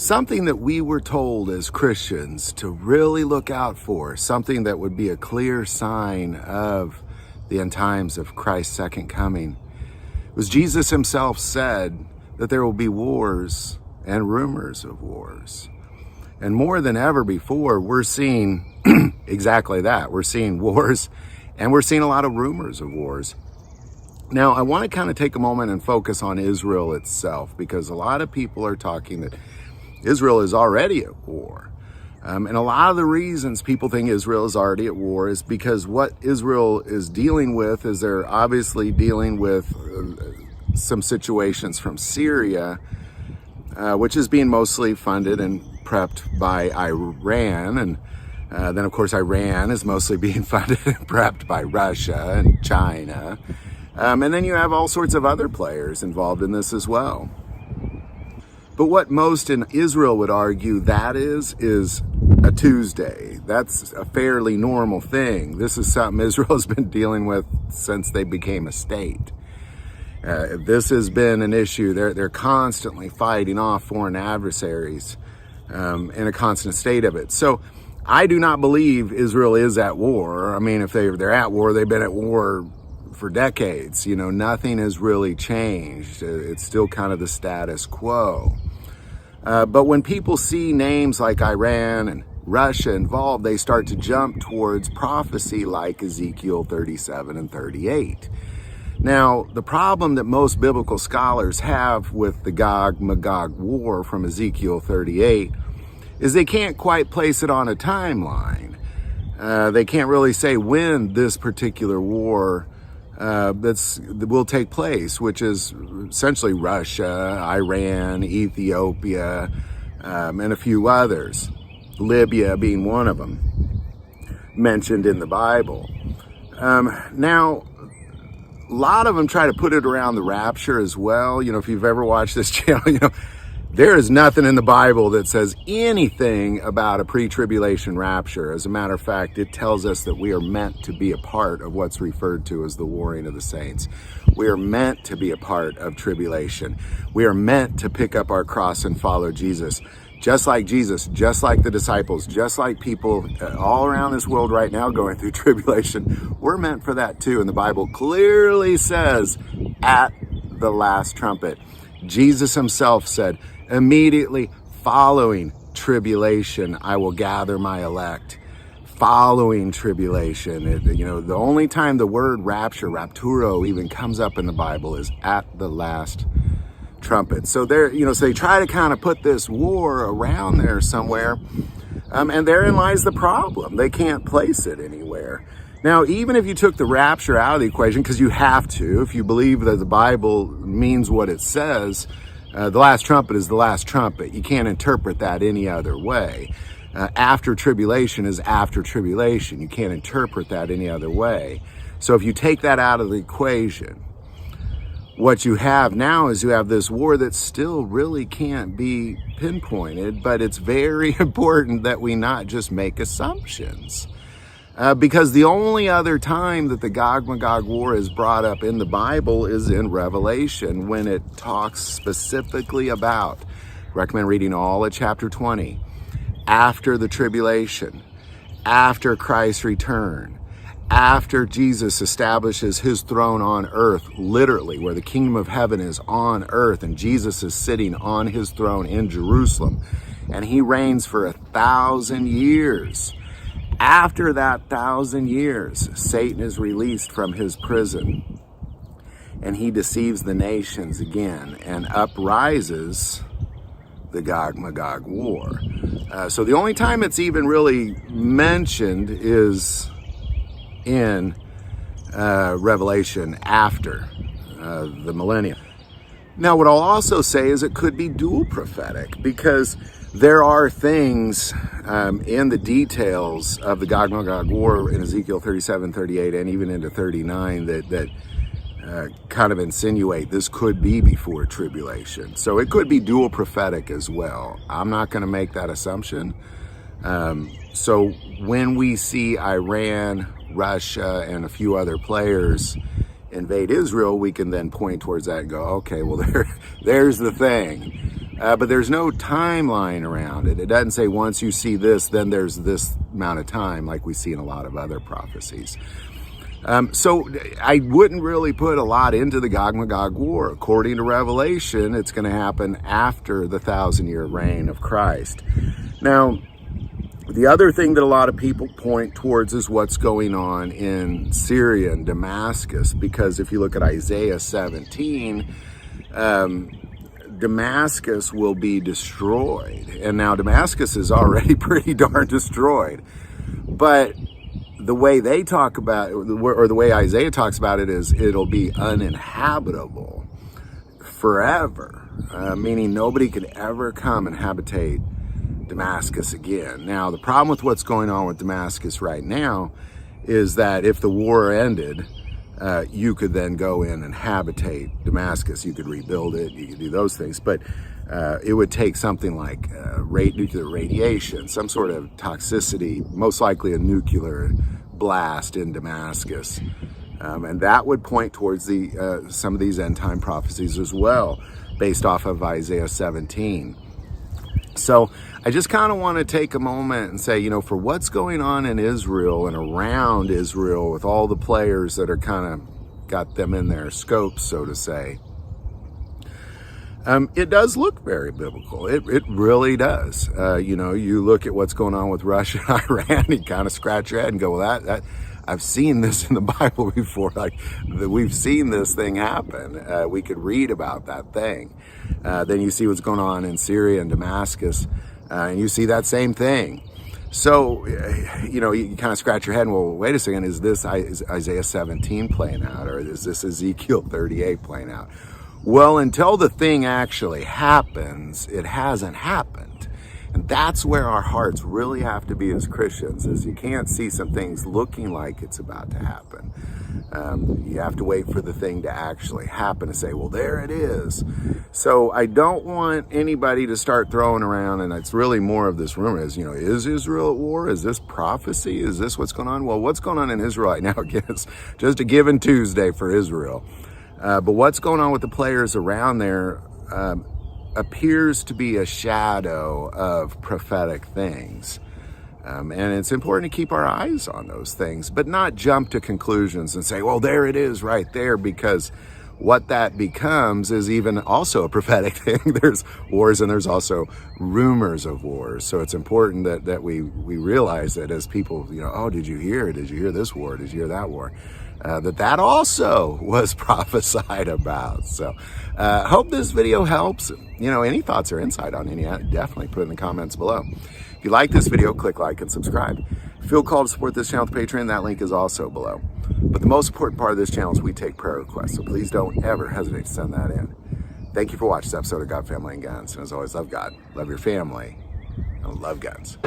something that we were told as Christians to really look out for, something that would be a clear sign of the end times of Christ's second coming, was Jesus himself said that there will be wars and rumors of wars. And more than ever before, we're seeing exactly that. We're seeing wars, and we're seeing a lot of rumors of wars. Now, I want to kind of take a moment and focus on Israel itself, because a lot of people are talking that Israel is already at war. And a lot of the reasons people think Israel is already at war is because what Israel is dealing with is they're obviously dealing with some situations from Syria, which is being mostly funded and prepped by Iran. And then, of course, Iran is mostly being funded and prepped by Russia and China. And then you have all sorts of other players involved in this as well. But what most in Israel would argue that is a Tuesday. That's a fairly normal thing. This is something Israel has been dealing with since they became a state. This has been an issue. They're constantly fighting off foreign adversaries in a constant state of it. So I do not believe Israel is at war. I mean, if they're at war, they've been at war for decades. You know, nothing has really changed. It's still kind of the status quo. But when people see names like Iran and Russia involved, they start to jump towards prophecy like Ezekiel 37 and 38. Now, the problem that most biblical scholars have with the Magog war from Ezekiel 38 is they can't quite place it on a timeline. They can't really say when this particular war that will take place, which is essentially Russia, Iran, Ethiopia, and a few others, Libya being one of them, mentioned in the Bible. Now, a lot of them try to put it around the rapture as well. You know, if you've ever watched this channel, you know, there is nothing in the Bible that says anything about a pre-tribulation rapture. As a matter of fact, it tells us that we are meant to be a part of what's referred to as the warring of the saints. We are meant to be a part of tribulation. We are meant to pick up our cross and follow Jesus. Just like Jesus, just like the disciples, just like people all around this world right now going through tribulation, we're meant for that too. And the Bible clearly says, at the last trumpet. Jesus himself said, immediately following tribulation, I will gather my elect. Following tribulation. You know, the only time the word rapture, rapturo, even comes up in the Bible is at the last trumpet. So so they try to kind of put this war around there somewhere. And therein lies the problem. They can't place it anywhere. Now, even if you took the rapture out of the equation, because you have to, if you believe that the Bible means what it says, the last trumpet is the last trumpet. You can't interpret that any other way. After tribulation is after tribulation. You can't interpret that any other way. So if you take that out of the equation, what you have now is you have this war that still really can't be pinpointed, but it's very important that we not just make assumptions. Because the only other time that the Gog-Magog war is brought up in the Bible is in Revelation, when it talks specifically about, recommend reading all of chapter 20, after the tribulation, after Christ's return, after Jesus establishes his throne on earth, literally, where the kingdom of heaven is on earth, and Jesus is sitting on his throne in Jerusalem, and he reigns for 1,000 years. After that 1,000 years, Satan is released from his prison, and he deceives the nations again, and uprises the Gog-Magog war. So the only time it's even really mentioned is in Revelation after the millennium. Now, what I'll also say is it could be dual prophetic, because there are things in the details of the Gog-Magog war in Ezekiel 37, 38, and even into 39 that kind of insinuate this could be before tribulation. So it could be dual prophetic as well. I'm not going to make that assumption. So when we see Iran, Russia, and a few other players invade Israel, we can then point towards that and go, okay, well, there's the thing. But there's no timeline around it. It doesn't say once you see this, then there's this amount of time like we see in a lot of other prophecies. So I wouldn't really put a lot into the Gog-Magog war. According to Revelation, it's going to happen after the 1,000-year reign of Christ. Now, the other thing that a lot of people point towards is what's going on in Syria and Damascus, because if you look at Isaiah 17, Damascus will be destroyed. And now Damascus is already pretty darn destroyed. But the way they talk about it, or the way Isaiah talks about it, is it'll be uninhabitable forever, meaning nobody could ever come and habitate Damascus again. Now, the problem with what's going on with Damascus right now is that if the war ended, you could then go in and habitate Damascus. You could rebuild it, you could do those things, but it would take something like nuclear radiation, some sort of toxicity, most likely a nuclear blast in Damascus. And that would point towards some of these end time prophecies as well, based off of Isaiah 17. So I just kind of want to take a moment and say, for what's going on in Israel and around Israel with all the players that are kind of got them in their scope, so to say, it does look very biblical. It really does. You look at what's going on with Russia and Iran, you kind of scratch your head and go, well, that I've seen this in the Bible before. We've seen this thing happen. We could read about that thing. Then you see what's going on in Syria and Damascus, and you see that same thing. So, you kind of scratch your head and, well, wait a second, is Isaiah 17 playing out, or is this Ezekiel 38 playing out? Well, until the thing actually happens, it hasn't happened. And that's where our hearts really have to be as Christians, is you can't see some things looking like it's about to happen. You have to wait for the thing to actually happen and say, well, there it is. So I don't want anybody to start throwing around, and it's really more of this rumor is, is Israel at war? Is this prophecy? Is this what's going on? Well, what's going on in Israel right now, again, is just a given Tuesday for Israel. But what's going on with the players around there appears to be a shadow of prophetic things. And it's important to keep our eyes on those things, but not jump to conclusions and say, well, there it is right there, because what that becomes is even also a prophetic thing. There's wars and there's also rumors of wars. So it's important that we realize that as people, oh, did you hear this war? Did you hear that war? That also was prophesied about. So hope this video helps. Any thoughts or insight on any, definitely put it in the comments below. If you like this video, click like and subscribe. If you feel called to support this channel with Patreon, that link is also below. But the most important part of this channel is we take prayer requests, so please don't ever hesitate to send that in. Thank you for watching this episode of God, Family, and Guns. And as always, love God, love your family, and love guns.